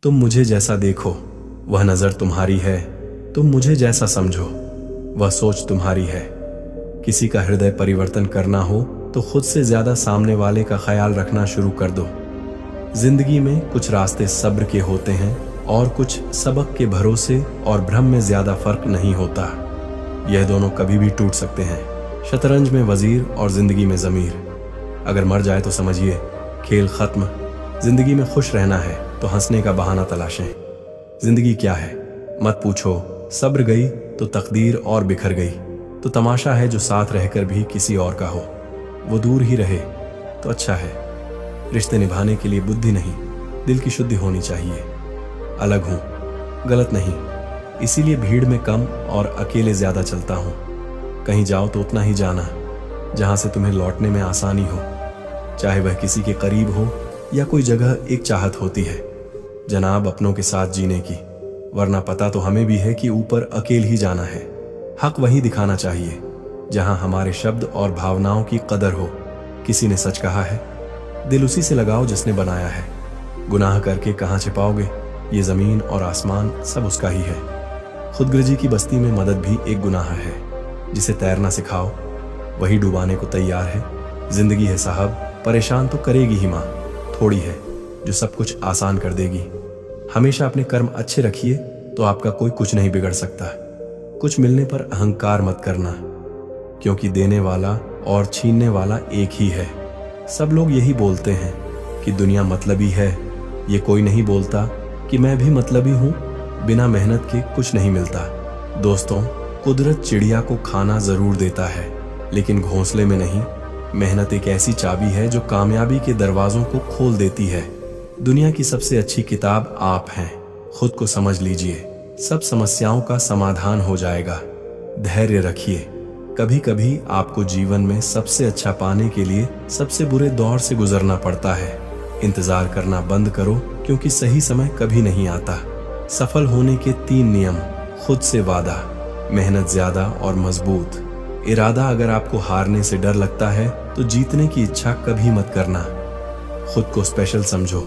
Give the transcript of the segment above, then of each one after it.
तुम मुझे जैसा देखो वह नजर तुम्हारी है, तुम मुझे जैसा समझो वह सोच तुम्हारी है। किसी का हृदय परिवर्तन करना हो तो खुद से ज्यादा सामने वाले का ख्याल रखना शुरू कर दो। जिंदगी में कुछ रास्ते सब्र के होते हैं और कुछ सबक के भरोसे और भ्रम में ज्यादा फर्क नहीं होता। यह दोनों कभी भी टूट सकते हैं, शतरंज में वजीर और जिंदगी में जमीर। अगर मर जाए तो समझिए खेल खत्म। जिंदगी में खुश रहना है तो हंसने का बहाना तलाशें। जिंदगी क्या है मत पूछो, सब्र गई तो तकदीर और बिखर गई। तो तमाशा है जो साथ रहकर भी किसी और का हो, वो दूर ही रहे तो अच्छा है। रिश्ते निभाने के लिए बुद्धि नहीं, दिल की शुद्धि होनी चाहिए। अलग हूं गलत नहीं, इसीलिए भीड़ में कम और अकेले ज्यादा चलता हूं। कहीं जाओ तो उतना ही जाना जहां से तुम्हें लौटने में आसानी हो, चाहे वह किसी के करीब हो या कोई जगह एक चाहत होती है जनाब अपनों के साथ जीने की। वरना पता तो हमें भी है कि ऊपर अकेले ही जाना है। हक वहीं दिखाना चाहिए जहां हमारे शब्द और भावनाओं की कदर हो। किसी ने सच कहा है, दिल उसी से लगाओ जिसने बनाया है। गुनाह करके कहां छिपाओगे, ये जमीन और आसमान सब उसका ही है। खुदगर्जी की बस्ती में मदद भी एक गुनाह है। जिसे तैरना सिखाओ वही डुबाने को तैयार है। जिंदगी है साहब, परेशान तो करेगी ही माँ, थोड़ी है जो सब कुछ आसान कर देगी। हमेशा अपने कर्म अच्छे रखिए तो आपका कोई कुछ नहीं बिगड़ सकता। कुछ मिलने पर अहंकार मत करना, क्योंकि देने वाला और छीनने वाला एक ही है। सब लोग यही बोलते हैं कि दुनिया मतलबी है, ये कोई नहीं बोलता कि मैं भी मतलबी हूं। बिना मेहनत के कुछ नहीं मिलता। दोस्तों, कुदरत चिड़िया को खाना जरूर देता है, लेकिन घोंसले में नहीं। मेहनत एक ऐसी चाबी है जो कामयाबी के दरवाजों को खोल देती है। दुनिया की सबसे अच्छी किताब आप हैं। खुद को समझ लीजिए, सब समस्याओं का समाधान हो जाएगा। धैर्य रखिए। कभी कभी आपको जीवन में सबसे अच्छा पाने के लिए सबसे बुरे दौर से गुजरना पड़ता है। इंतजार करना बंद करो, क्योंकि सही समय कभी नहीं आता। सफल होने के 3 नियम। खुद से वादा, मेहनत ज्यादा और मजबूत। इरादा, अगर आपको हारने से डर लगता है तो जीतने की इच्छा कभी मत करना। खुद को स्पेशल समझो,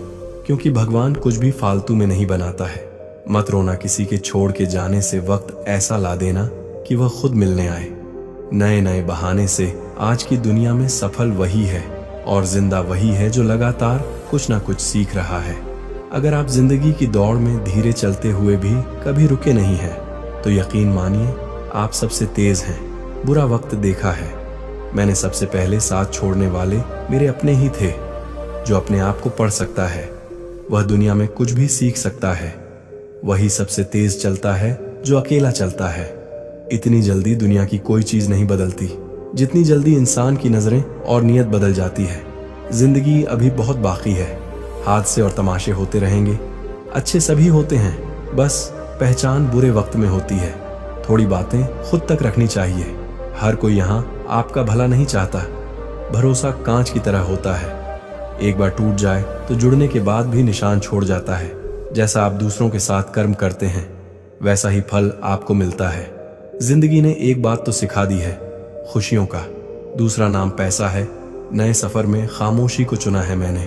क्योंकि भगवान कुछ भी फालतू में नहीं बनाता है। मत रोना किसी के छोड़ के जाने से, वक्त ऐसा ला देना कि वह खुद मिलने आए। नए नए बहाने से आज की दुनिया में सफल वही है और जिंदा वही है जो लगातार कुछ ना कुछ सीख रहा है। अगर आप जिंदगी की दौड़ में धीरे चलते हुए भी कभी रुके नहीं हैं, तो यकीन मानिए आप सबसे तेज हैं। बुरा वक्त देखा है मैंने, सबसे पहले साथ छोड़ने वाले मेरे अपने ही थे। जो अपने आप को पढ़ सकता है वह दुनिया में कुछ भी सीख सकता है। वही सबसे तेज चलता है जो अकेला चलता है। इतनी जल्दी दुनिया की कोई चीज नहीं बदलती जितनी जल्दी इंसान की नजरें और नियत बदल जाती है। जिंदगी अभी बहुत बाकी है। हादसे और तमाशे होते रहेंगे। अच्छे सभी होते हैं, बस पहचान बुरे वक्त में होती है। थोड़ी बातें खुद तक रखनी चाहिए। हर कोई यहाँ आपका भला नहीं चाहता। भरोसा कांच की तरह होता है, एक बार टूट जाए तो जुड़ने के बाद भी निशान छोड़ जाता है। जैसा आप दूसरों के साथ कर्म करते हैं वैसा ही फल आपको मिलता है। जिंदगी ने एक बात तो सिखा दी है, खुशियों का दूसरा नाम पैसा है। नए सफर में खामोशी को चुना है मैंने,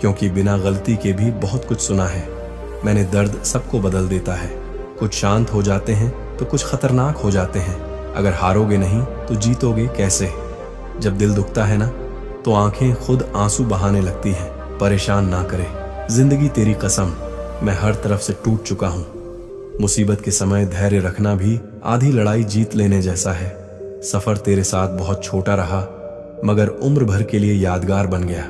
क्योंकि बिना गलती के भी बहुत कुछ सुना है मैंने। दर्द सबको बदल देता है, कुछ शांत हो जाते हैं तो कुछ खतरनाक हो जाते हैं। अगर हारोगे नहीं तो जीतोगे कैसे। जब दिल दुखता है ना तो आंखें खुद आंसू बहाने लगती हैं। परेशान ना करे जिंदगी तेरी कसम, मैं हर तरफ से टूट चुका हूं। मुसीबत के समय धैर्य रखना भी आधी लड़ाई जीत लेने जैसा है। सफर तेरे साथ बहुत छोटा रहा, मगर उम्र भर के लिए यादगार बन गया।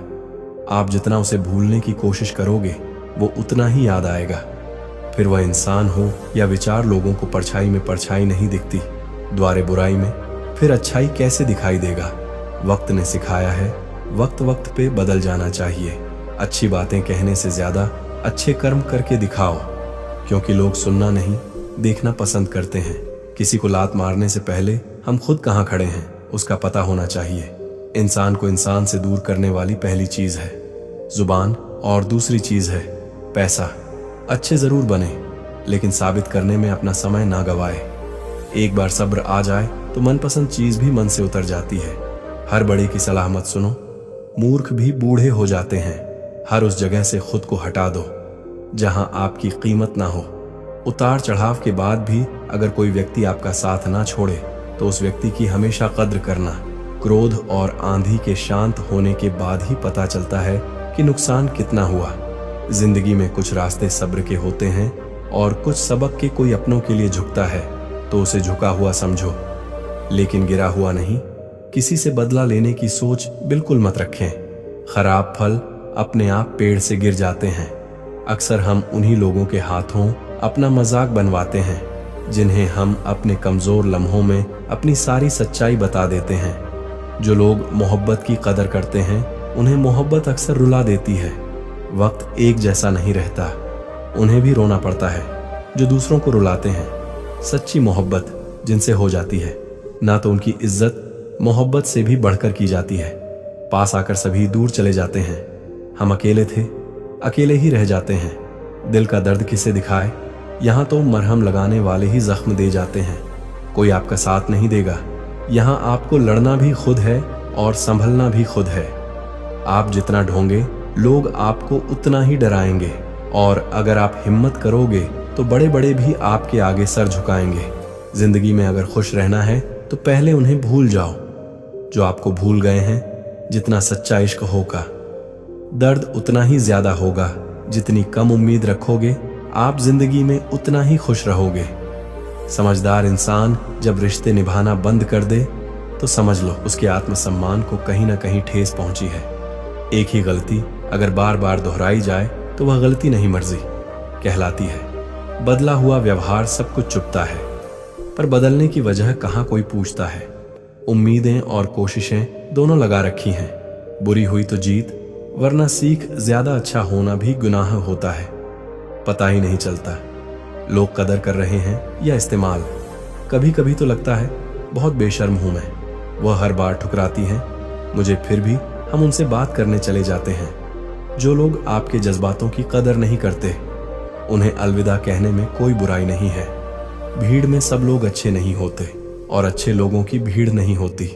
आप जितना उसे भूलने की कोशिश करोगे वो उतना ही याद आएगा। फिर वह इंसान हो या विचार, लोगों को परछाई में परछाई नहीं दिखती। द्वारे बुराई में फिर अच्छाई कैसे दिखाई देगा। वक्त ने सिखाया है वक्त वक्त पे बदल जाना चाहिए। अच्छी बातें कहने से ज्यादा अच्छे कर्म करके दिखाओ, क्योंकि लोग सुनना नहीं देखना पसंद करते हैं। किसी को लात मारने से पहले हम खुद कहाँ खड़े हैं उसका पता होना चाहिए। इंसान को इंसान से दूर करने वाली पहली चीज है जुबान, और दूसरी चीज है पैसा। अच्छे जरूर बने, लेकिन साबित करने में अपना समय ना गवाए। एक बार सब्र आ जाए तो मनपसंद चीज भी मन से उतर जाती है। हर बड़े की सलाह मत सुनो, मूर्ख भी बूढ़े हो जाते हैं। हर उस जगह से खुद को हटा दो जहां आपकी कीमत ना हो। उतार चढ़ाव के बाद भी अगर कोई व्यक्ति आपका साथ ना छोड़े तो उस व्यक्ति की हमेशा कद्र करना। क्रोध और आंधी के शांत होने के बाद ही पता चलता है कि नुकसान कितना हुआ। जिंदगी में कुछ रास्ते सब्र के होते हैं और कुछ सबक के। कोई अपनों के लिए झुकता है तो उसे झुका हुआ समझो, लेकिन गिरा हुआ नहीं। किसी से बदला लेने की सोच बिल्कुल मत रखें। खराब फल अपने आप पेड़ से गिर जाते हैं। अक्सर हम उन्हीं लोगों के हाथों अपना मजाक बनवाते हैं जिन्हें हम अपने कमजोर लम्हों में अपनी सारी सच्चाई बता देते हैं। जो लोग मोहब्बत की कदर करते हैं उन्हें मोहब्बत अक्सर रुला देती है। वक्त एक जैसा नहीं रहता, उन्हें भी रोना पड़ता है जो दूसरों को रुलाते हैं। सच्ची मोहब्बत जिनसे हो जाती है ना तो उनकी इज्जत मोहब्बत से भी बढ़कर की जाती है। पास आकर सभी दूर चले जाते हैं। हम अकेले थे, अकेले ही रह जाते हैं। दिल का दर्द किसे दिखाए, यहाँ तो मरहम लगाने वाले ही जख्म दे जाते हैं। कोई आपका साथ नहीं देगा, यहाँ आपको लड़ना भी खुद है और संभलना भी खुद है। आप जितना ढोंगे लोग आपको उतना ही डराएंगे, और अगर आप हिम्मत करोगे तो बड़े बड़े भी आपके आगे सर झुकाएंगे। जिंदगी में अगर खुश रहना है तो पहले उन्हें भूल जाओ जो आपको भूल गए हैं। जितना सच्चा इश्क होगा दर्द उतना ही ज्यादा होगा। जितनी कम उम्मीद रखोगे आप जिंदगी में उतना ही खुश रहोगे। समझदार इंसान जब रिश्ते निभाना बंद कर दे तो समझ लो उसके आत्मसम्मान को कहीं ना कहीं ठेस पहुंची है। एक ही गलती अगर बार बार दोहराई जाए तो वह गलती नहीं मर्जी कहलाती है। बदला हुआ व्यवहार सब कुछ चुपता है, पर बदलने की वजह कहाँ कोई पूछता है। उम्मीदें और कोशिशें दोनों लगा रखी हैं। बुरी हुई तो जीत, वरना सीख ज्यादा अच्छा होना भी गुनाह होता है। पता ही नहीं चलता लोग कदर कर रहे हैं या इस्तेमाल। कभी कभी तो लगता है बहुत बेशर्म हूं मैं। वह हर बार ठुकराती हैं मुझे, फिर भी हम उनसे बात करने चले जाते हैं। जो लोग आपके जज्बातों की कदर नहीं करते उन्हें अलविदा कहने में कोई बुराई नहीं है। भीड़ में सब लोग अच्छे नहीं होते और अच्छे लोगों की भीड़ नहीं होती।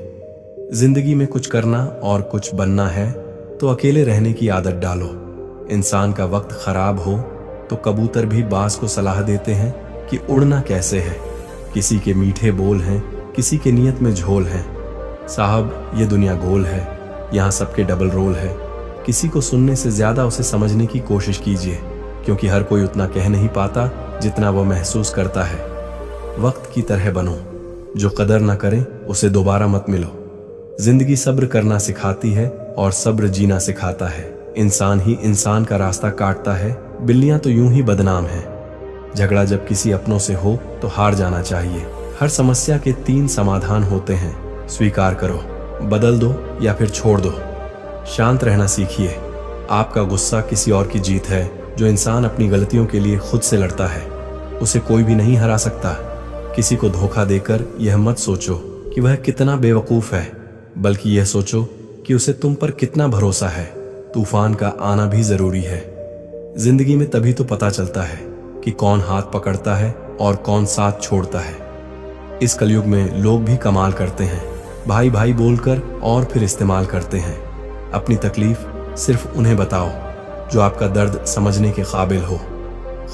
जिंदगी में कुछ करना और कुछ बनना है तो अकेले रहने की आदत डालो। इंसान का वक्त खराब हो तो कबूतर भी बाज को सलाह देते हैं कि उड़ना कैसे है। किसी के मीठे बोल हैं, किसी के नियत में झोल है। साहब ये दुनिया गोल है, यहाँ सबके डबल रोल है। किसी को सुनने से ज्यादा उसे समझने की कोशिश कीजिए, क्योंकि हर कोई उतना कह नहीं पाता जितना वह महसूस करता है। वक्त की तरह बनो, जो कदर ना करे उसे दोबारा मत मिलो। जिंदगी सब्र करना सिखाती है और सब्र जीना सिखाता है। इंसान ही इंसान का रास्ता काटता है, बिल्लियां तो यूं ही बदनाम हैं। झगड़ा जब किसी अपनों से हो तो हार जाना चाहिए। हर समस्या के 3 समाधान होते हैं, स्वीकार करो, बदल दो या फिर छोड़ दो। शांत रहना सीखिए। आपका गुस्सा किसी और की जीत है। जो इंसान अपनी गलतियों के लिए खुद से लड़ता है उसे कोई भी नहीं हरा सकता। किसी को धोखा देकर यह मत सोचो कि वह कितना बेवकूफ है, बल्कि यह सोचो कि उसे तुम पर कितना भरोसा है। तूफान का आना भी जरूरी है। जिंदगी में तभी तो पता चलता है कि कौन हाथ पकड़ता है और कौन साथ छोड़ता है। इस कलयुग में लोग भी कमाल करते हैं, भाई भाई बोलकर और फिर इस्तेमाल करते हैं। अपनी तकलीफ सिर्फ उन्हें बताओ जो आपका दर्द समझने के काबिल हो।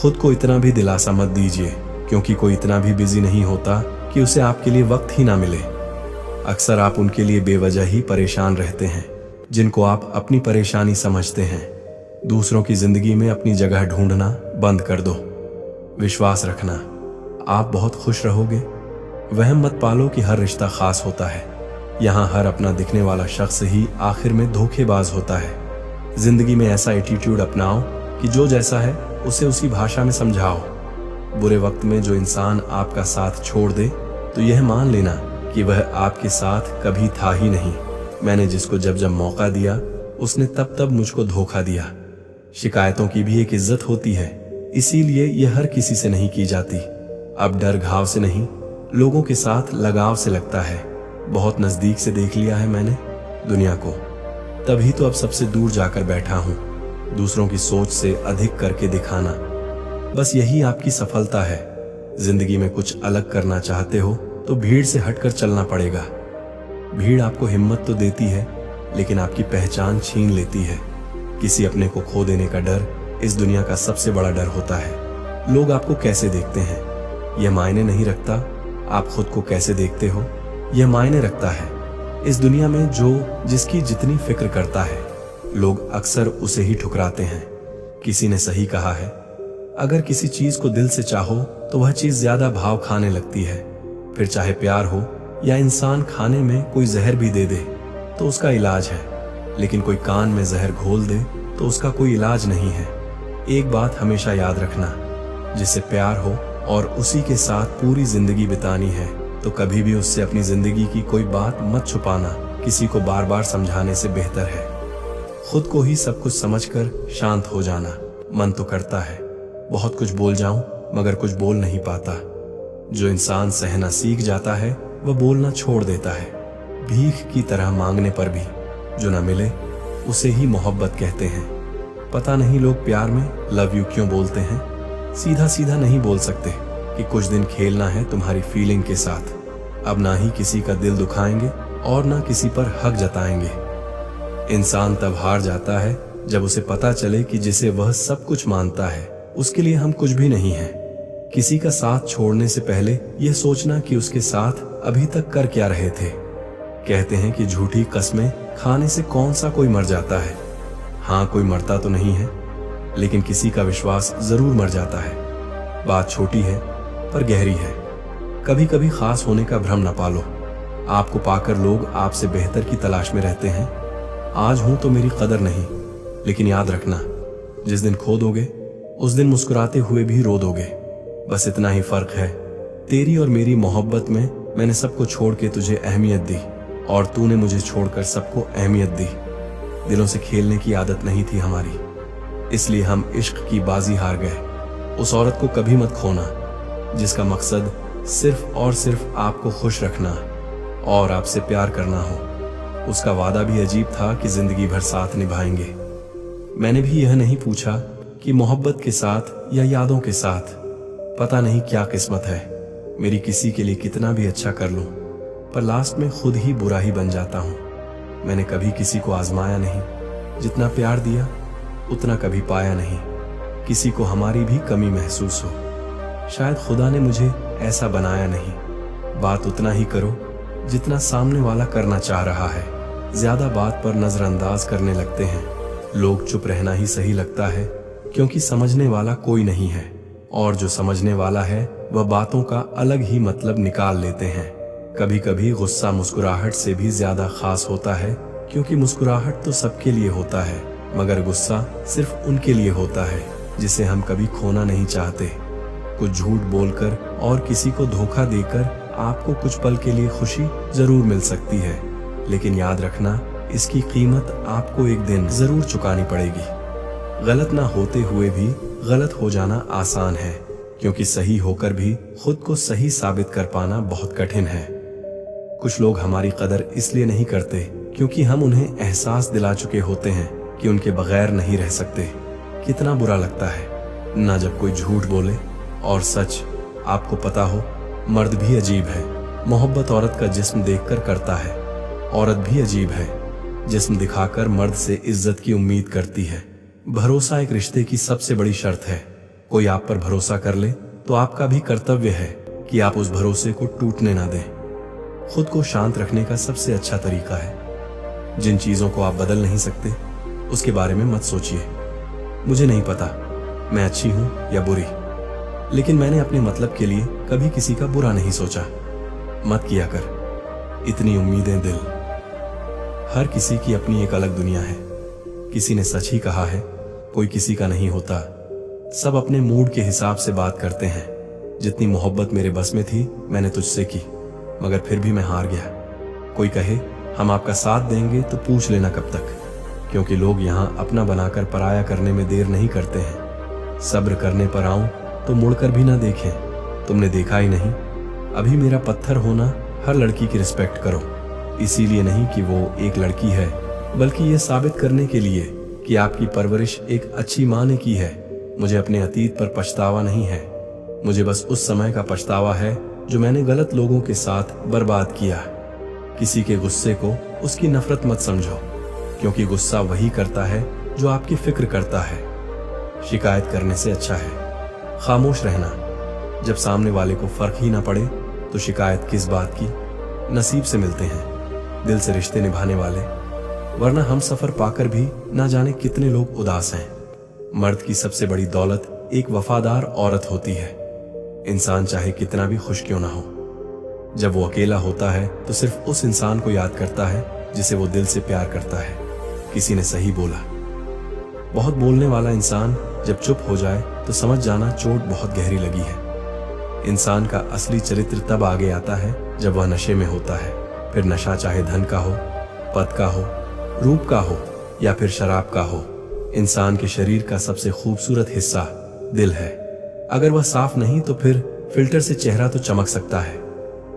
खुद को इतना भी दिलासा मत दीजिए, क्योंकि कोई इतना भी बिजी नहीं होता कि उसे आपके लिए वक्त ही ना मिले। अक्सर आप उनके लिए बेवजह ही परेशान रहते हैं जिनको आप अपनी परेशानी समझते हैं। दूसरों की जिंदगी में अपनी जगह ढूंढना बंद कर दो। विश्वास रखना आप बहुत खुश रहोगे। वहम मत पालो कि हर रिश्ता खास होता है। यहाँ हर अपना दिखने वाला शख्स ही आखिर में धोखेबाज होता है। जिंदगी में ऐसा एटीट्यूड अपनाओ कि जो जैसा है उसे उसी भाषा में समझाओ। बुरे वक्त में जो इंसान आपका साथ छोड़ दे तो यह मान लेना कि वह आपके साथ कभी था ही नहीं। मैंने जिसको जब जब मौका दिया उसने तब तब मुझको धोखा दिया। शिकायतों की भी एक इज्जत होती है, इसीलिए यह हर किसी से नहीं की जाती। अब डर घाव से नहीं, लोगों के साथ लगाव से लगता है। बहुत नजदीक से देख लिया है मैंने दुनिया को, तभी तो अब सबसे दूर जाकर बैठा हूं। दूसरों की सोच से अधिक करके दिखाना, बस यही आपकी सफलता है। जिंदगी में कुछ अलग करना चाहते हो तो भीड़ से हटकर चलना पड़ेगा। भीड़ आपको हिम्मत तो देती है, लेकिन आपकी पहचान छीन लेती है। किसी अपने को खो देने का डर इस दुनिया का सबसे बड़ा डर होता है लोग आपको कैसे देखते हैं। यह मायने नहीं रखता आप खुद को कैसे देखते हो, यह मायने रखता है इस दुनिया में जो जिसकी जितनी फिक्र करता है लोग अक्सर उसे ही ठुकराते हैं। किसी ने सही कहा है, अगर किसी चीज को दिल से चाहो तो वह चीज ज्यादा भाव खाने लगती है। फिर चाहे प्यार हो या इंसान खाने में कोई जहर भी दे दे तो उसका इलाज है, लेकिन कोई कान में जहर घोल दे तो उसका कोई इलाज नहीं है। एक बात हमेशा याद रखना, जिससे प्यार हो और उसी के साथ पूरी जिंदगी बितानी है तो कभी भी उससे अपनी जिंदगी की कोई बात मत छुपाना। किसी को बार बार समझाने से बेहतर है खुद को ही सब कुछ समझकर शांत हो जाना। मन तो करता है बहुत कुछ बोल जाऊं मगर कुछ बोल नहीं पाता। जो इंसान सहना सीख जाता है वह बोलना छोड़ देता है। भीख की तरह मांगने पर भी जो न मिले उसे ही मोहब्बत कहते हैं। पता नहीं लोग प्यार में लव यू क्यों बोलते हैं। सीधा सीधा नहीं बोल सकते कि कुछ दिन खेलना है तुम्हारी फीलिंग के साथ। अब ना ही किसी का दिल दुखाएंगे और ना किसी पर हक जताएंगे। इंसान तब हार जाता है जब उसे पता चले कि जिसे वह सब कुछ मानता है उसके लिए हम कुछ भी नहीं हैं। किसी का साथ छोड़ने से पहले यह सोचना कि उसके साथ अभी तक कर क्या रहे थे। कहते हैं कि झूठी कस्में खाने से कौन सा कोई मर जाता है। हाँ, कोई मरता तो नहीं है, लेकिन किसी का विश्वास जरूर मर जाता है। बात छोटी है पर गहरी है। कभी कभी खास होने का भ्रम न पालो। आपको पाकर लोग आपसे बेहतर की तलाश में रहते हैं। आज हूं तो मेरी कदर नहीं, लेकिन याद रखना जिस दिन खो दोगे उस दिन मुस्कुराते हुए भी रो दोगे। बस इतना ही फर्क है। तेरी और मेरी मोहब्बत में मैंने सबको छोड़ के तुझे अहमियत दी और तूने मुझे छोड़कर सबको अहमियत दी। दिलों से खेलने की आदत नहीं थी हमारी, इसलिए हम इश्क की बाजी हार गए। उस औरत को कभी मत खोना जिसका मकसद सिर्फ और सिर्फ आपको खुश रखना और आपसे प्यार करना हो। उसका वादा भी अजीब था कि जिंदगी भर साथ निभाएंगे। मैंने भी यह नहीं पूछा कि मोहब्बत के साथ या यादों के साथ। पता नहीं क्या किस्मत है मेरी, किसी के लिए कितना भी अच्छा कर लूं पर लास्ट में खुद ही बुरा ही बन जाता हूं। मैंने कभी किसी को आजमाया नहीं, जितना प्यार दिया उतना कभी पाया नहीं। किसी को हमारी भी कमी महसूस हो, शायद खुदा ने मुझे ऐसा बनाया नहीं। बात उतना ही करो जितना सामने वाला करना चाह रहा है। ज्यादा बात पर नजरअंदाज करने लगते हैं। लोग चुप रहना ही सही लगता है क्योंकि समझने वाला कोई नहीं है, और जो समझने वाला है वह बातों का अलग ही मतलब निकाल लेते हैं। कभी कभी गुस्सा मुस्कुराहट से भी ज्यादा खास होता है, क्योंकि मुस्कुराहट तो सबके लिए होता है मगर गुस्सा सिर्फ उनके लिए होता है जिसे हम कभी खोना नहीं चाहते। कुछ झूठ बोलकर और किसी को धोखा देकर आपको कुछ पल के लिए खुशी जरूर मिल सकती है, लेकिन याद रखना इसकी कीमत आपको एक दिन जरूर चुकानी पड़ेगी। गलत ना होते हुए भी गलत हो जाना आसान है, क्योंकि सही होकर भी खुद को सही साबित कर पाना बहुत कठिन है। कुछ लोग हमारी कदर इसलिए नहीं करते क्योंकि हम उन्हें एहसास दिला चुके होते हैं कि उनके बगैर नहीं रह सकते। कितना बुरा लगता है ना जब कोई झूठ बोले और सच आपको पता हो। मर्द भी अजीब है, मोहब्बत औरत का जिस्म देखकर करता है। औरत भी अजीब है, जिस्म दिखाकर मर्द से इज्जत की उम्मीद करती है। भरोसा एक रिश्ते की सबसे बड़ी शर्त है। कोई आप पर भरोसा कर ले तो आपका भी कर्तव्य है कि आप उस भरोसे को टूटने ना दें। खुद को शांत रखने का सबसे अच्छा तरीका है, जिन चीजों को आप बदल नहीं सकते उसके बारे में मत सोचिए। मुझे नहीं पता मैं अच्छी हूं या बुरी, लेकिन मैंने अपने मतलब के लिए कभी किसी का बुरा नहीं सोचा। मत किया कर इतनी उम्मीदें दिल। हर किसी की अपनी एक अलग दुनिया है। किसी ने सच ही कहा है, कोई किसी का नहीं होता। सब अपने मूड के हिसाब से बात करते हैं। जितनी मोहब्बत मेरे बस में थी मैंने तुझसे की, मगर फिर भी मैं हार गया। कोई कहे हम आपका साथ देंगे तो पूछ लेना कब तक, क्योंकि लोग यहाँ अपना बनाकर पराया करने में देर नहीं करते हैं। सब्र करने पर आऊं तो मुड़कर भी ना देखें। तुमने देखा ही नहीं। अभी मेरा पत्थर होना, हर लड़की की रिस्पेक्ट करो, इसीलिए नहीं कि वो एक लड़की है, बल्कि ये साबित करने के लिए कि आपकी परवरिश एक अच्छी माँ ने की है। मुझे अपने अतीत पर पछतावा नहीं है, मुझे बस उस समय का पछतावा है जो मैंने गलत लोगों के साथ बर्बाद किया। किसी के गुस्से को उसकी नफरत मत समझो, क्योंकि गुस्सा वही करता है जो आपकी फिक्र करता है। शिकायत करने से अच्छा है खामोश रहना। जब सामने वाले को फर्क ही ना पड़े तो शिकायत किस बात की। नसीब से मिलते हैं दिल से रिश्ते निभाने वाले, वरना हम सफर पाकर भी ना जाने कितने लोग उदास हैं। मर्द की सबसे बड़ी दौलत एक वफादार औरत होती है। इंसान चाहे कितना भी खुश क्यों ना हो, जब वो अकेला होता है तो सिर्फ उस इंसान को याद करता है जिसे वो दिल से प्यार करता है। किसी ने सही बोला, बहुत बोलने वाला इंसान जब चुप हो जाए तो समझ जाना चोट बहुत गहरी लगी है। इंसान का असली चरित्र तब आगे आता है जब वह नशे में होता है। फिर नशा चाहे धन का हो, पद का हो, रूप का हो या फिर शराब का हो, इंसान के शरीर का सबसे खूबसूरत हिस्सा दिल है। अगर वह साफ नहीं तो फिर फिल्टर से चेहरा तो चमक सकता है,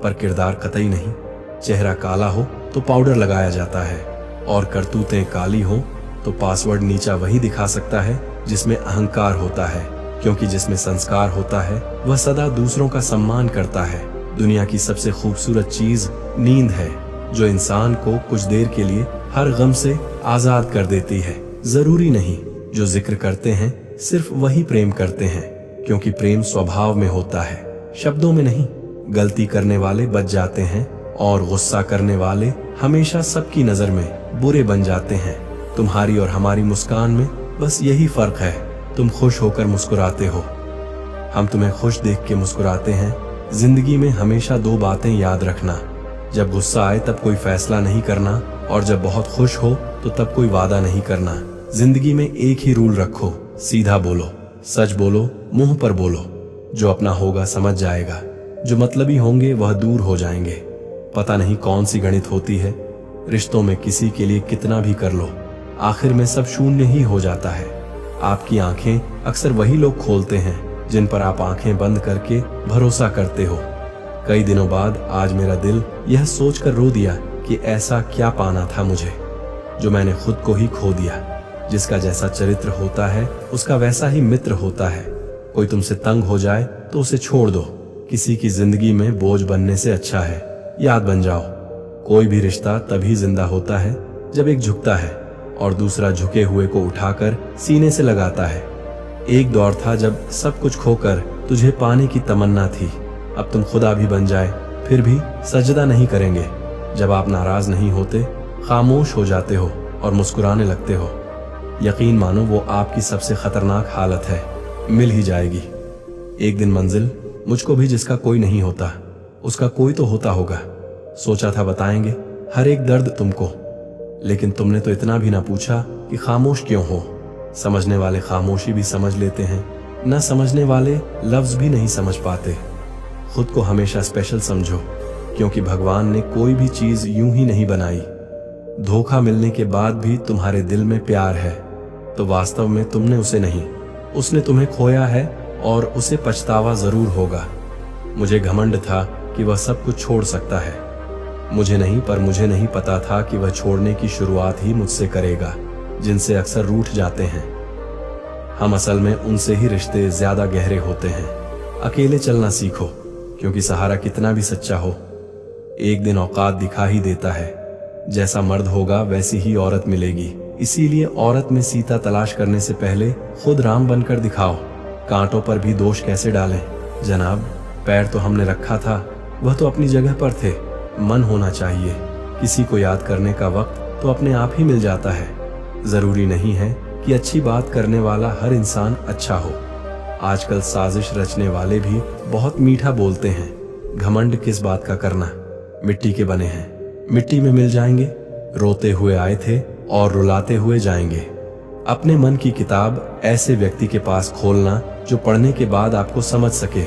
पर किरदार कतई नहीं। चेहरा काला हो तो पाउडर लगाया जाता है, और करतूतें काली हो तो पासवर्ड नीचा वही दिखा सकता है जिसमें अहंकार होता है। क्योंकि जिसमें संस्कार होता है वह सदा दूसरों का सम्मान करता है। दुनिया की सबसे खूबसूरत चीज नींद है, जो इंसान को कुछ देर के लिए हर गम से आजाद कर देती है। जरूरी नहीं जो जिक्र करते हैं सिर्फ वही प्रेम करते हैं, क्योंकि प्रेम स्वभाव में होता है, शब्दों में नहीं। गलती करने वाले बच जाते हैं और गुस्सा करने वाले हमेशा सबकी नजर में बुरे बन जाते हैं। तुम्हारी और हमारी मुस्कान में बस यही फर्क है, तुम खुश होकर मुस्कुराते हो, हम तुम्हें खुश देख के मुस्कुराते हैं। जिंदगी में हमेशा दो बातें याद रखना, जब गुस्सा आए तब कोई फैसला नहीं करना, और जब बहुत खुश हो तो तब कोई वादा नहीं करना। जिंदगी में एक ही रूल रखो, सीधा बोलो, सच बोलो, मुंह पर बोलो। जो अपना होगा समझ जाएगा, जो मतलबी होंगे वह दूर हो जाएंगे। पता नहीं कौन सी गणित होती है, रिश्तों में किसी के लिए कितना भी कर लो, आखिर में सब शून्य ही हो जाता है। आपकी आंखें अक्सर वही लोग खोलते हैं जिन पर आप आंखें बंद करके भरोसा करते हो। कई दिनों बाद आज मेरा दिल यह सोचकर रो दिया कि ऐसा क्या पाना था मुझे, जो मैंने खुद को ही खो दिया। जिसका जैसा चरित्र होता है उसका वैसा ही मित्र होता है। कोई तुमसे तंग हो जाए तो उसे छोड़ दो, किसी की जिंदगी में बोझ बनने से अच्छा है याद बन जाओ। कोई भी रिश्ता तभी जिंदा होता है जब एक झुकता है और दूसरा झुके हुए को उठाकर सीने से लगाता है। एक दौर था जब सब कुछ खोकर तुझे पाने की तमन्ना थी, अब तुम खुदा भी बन जाए फिर भी सजदा नहीं करेंगे। जब आप नाराज नहीं होते, खामोश हो जाते हो और मुस्कुराने लगते हो, यकीन मानो वो आपकी सबसे खतरनाक हालत है। मिल ही जाएगी एक दिन मंजिल, मुझको भी जिसका कोई नहीं होता उसका कोई तो होता होगा। सोचा था बताएंगे हर एक दर्द तुमको, लेकिन तुमने तो इतना भी ना पूछा कि खामोश क्यों हो। समझने वाले खामोशी भी समझ लेते हैं, न समझने वाले लफ्ज भी नहीं समझ पाते। खुद को हमेशा स्पेशल समझो, क्योंकि भगवान ने कोई भी चीज यूं ही नहीं बनाई। धोखा मिलने के बाद भी तुम्हारे दिल में प्यार है तो वास्तव में तुमने उसे नहीं, उसने तुम्हें खोया है और उसे पछतावा जरूर होगा। मुझे घमंड था कि वह सब कुछ छोड़ सकता है, मुझे नहीं, पर मुझे नहीं पता था कि वह छोड़ने की शुरुआत ही मुझसे करेगा जिनसे अक्सर रूठ जाते हैं। हम असल में उनसे ही रिश्ते ज्यादा गहरे होते हैं। अकेले चलना सीखो, क्योंकि सहारा कितना भी सच्चा हो एक दिन औकात दिखा ही देता है। जैसा मर्द होगा वैसी ही औरत मिलेगी, इसीलिए औरत में सीता तलाश करने से पहले खुद राम बनकर दिखाओ। कांटों पर भी दोष कैसे डालें जनाब, पैर तो हमने रखा था, वह तो अपनी जगह पर थे। मन होना चाहिए, किसी को याद करने का वक्त तो अपने आप ही मिल जाता है। जरूरी नहीं है कि अच्छी बात करने वाला हर इंसान अच्छा हो। आजकल साजिश रचने वाले भी बहुत मीठा बोलते हैं। घमंड किस बात का करना, मिट्टी के बने हैं, मिट्टी में मिल जाएंगे। रोते हुए आए थे और रुलाते हुए जाएंगे। अपने मन की किताब ऐसे व्यक्ति के पास खोलना जो पढ़ने के बाद आपको समझ सके।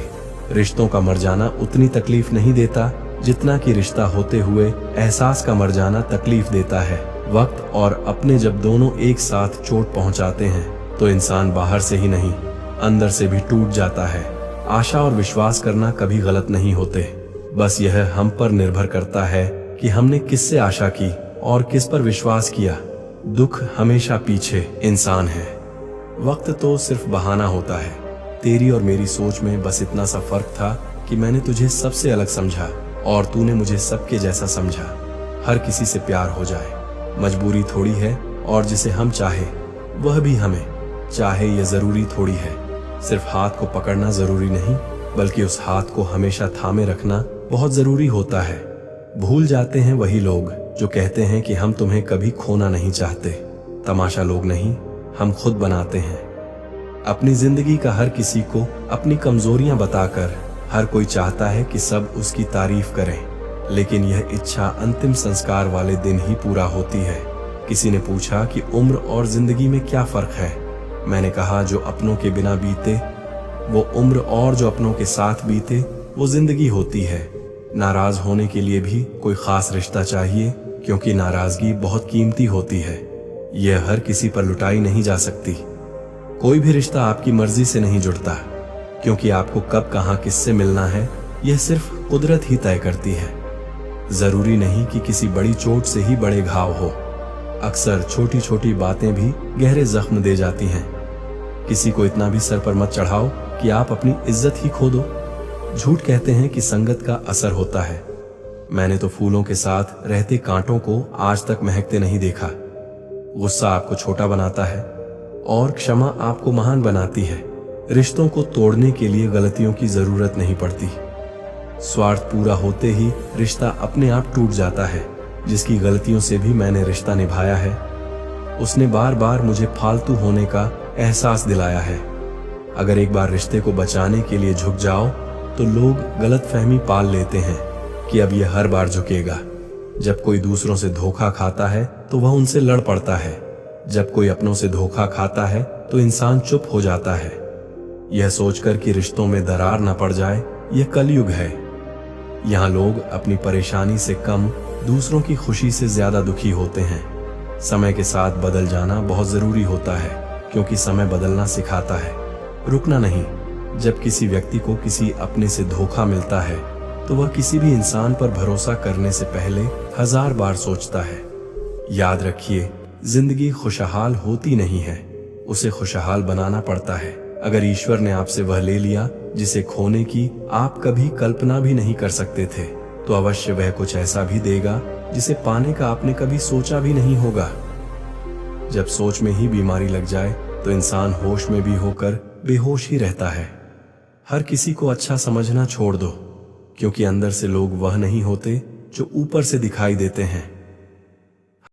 रिश्तों का मर जाना उतनी तकलीफ नहीं देता जितना कि रिश्ता होते हुए एहसास का मर जाना तकलीफ देता है। वक्त और अपने जब दोनों एक साथ चोट पहुंचाते हैं तो इंसान बाहर से ही नहीं अंदर से भी टूट जाता है। आशा और विश्वास करना कभी गलत नहीं होते, बस यह हम पर निर्भर करता है कि हमने किससे आशा की और किस पर विश्वास किया। दुख हमेशा पीछे इंसान है, वक्त तो सिर्फ बहाना होता है। तेरी और मेरी सोच में बस इतना सा फर्क था कि मैंने तुझे सबसे अलग समझा और तूने मुझे सबके जैसा समझा। हर किसी से प्यार हो जाए मजबूरी थोड़ी है, और जिसे हम चाहे वह भी हमें। चाहे ये जरूरी थोड़ी है। सिर्फ हाथ को पकड़ना जरूरी नहीं, बल्कि उस हाथ को हमेशा थामे रखना बहुत जरूरी होता है। भूल जाते हैं वही लोग जो कहते हैं कि हम तुम्हें कभी खोना नहीं चाहते। तमाशा लोग नहीं, हम खुद बनाते हैं। अपनी जिंदगी का हर किसी को अपनी कमजोरियां बताकर हर कोई चाहता है कि सब उसकी तारीफ करें, लेकिन यह इच्छा अंतिम संस्कार वाले दिन ही पूरा होती है। किसी ने पूछा कि उम्र और जिंदगी में क्या फर्क है। मैंने कहा, जो अपनों के बिना बीते वो उम्र, और जो अपनों के साथ बीते वो जिंदगी होती है। नाराज होने के लिए भी कोई खास रिश्ता चाहिए, क्योंकि नाराजगी बहुत कीमती होती है। यह हर किसी पर लुटाई नहीं जा सकती। कोई भी रिश्ता आपकी मर्जी से नहीं जुड़ता, क्योंकि आपको कब कहां किससे मिलना है यह सिर्फ कुदरत ही तय करती है। जरूरी नहीं कि किसी बड़ी चोट से ही बड़े घाव हो। अक्सर छोटी छोटी बातें भी गहरे जख्म दे जाती हैं। किसी को इतना भी सर पर मत चढ़ाओ कि आप अपनी इज्जत ही खो दो। झूठ कहते हैं कि संगत का असर होता है। मैंने तो फूलों के साथ रहते कांटों को आज तक महकते नहीं देखा। गुस्सा आपको छोटा बनाता है और क्षमा आपको महान बनाती है। रिश्तों को तोड़ने के लिए गलतियों की जरूरत नहीं पड़ती। स्वार्थ पूरा होते ही रिश्ता अपने आप टूट जाता है। जिसकी गलतियों से भी मैंने रिश्ता निभाया है, उसने बार बार मुझे फालतू होने का एहसास दिलाया है। अगर एक बार रिश्ते को बचाने के लिए झुक जाओ तो लोग गलतफहमी पाल लेते हैं कि अब यह हर बार झुकेगा। जब कोई दूसरों से धोखा खाता है तो वह उनसे लड़ पड़ता है। जब कोई अपनों से धोखा खाता है तो इंसान चुप हो जाता है, यह सोचकर कि रिश्तों में दरार न पड़ जाए। यह कलयुग है। यहाँ लोग अपनी परेशानी से कम दूसरों की खुशी से ज्यादा दुखी होते हैं। समय के साथ बदल जाना बहुत जरूरी होता है, क्योंकि समय बदलना सिखाता है, रुकना नहीं। जब किसी व्यक्ति को किसी अपने से धोखा मिलता है तो वह किसी भी इंसान पर भरोसा करने से पहले 1000 बार सोचता है। याद रखिए, जिंदगी खुशहाल होती नहीं है, उसे खुशहाल बनाना पड़ता है। अगर ईश्वर ने आपसे वह ले लिया जिसे खोने की आप कभी कल्पना भी नहीं कर सकते थे, तो अवश्य वह कुछ ऐसा भी देगा जिसे पाने का आपने कभी सोचा भी नहीं होगा। जब सोच में ही बीमारी लग जाए तो इंसान होश में भी होकर बेहोश ही रहता है। हर किसी को अच्छा समझना छोड़ दो, क्योंकि अंदर से लोग वह नहीं होते जो ऊपर से दिखाई देते हैं।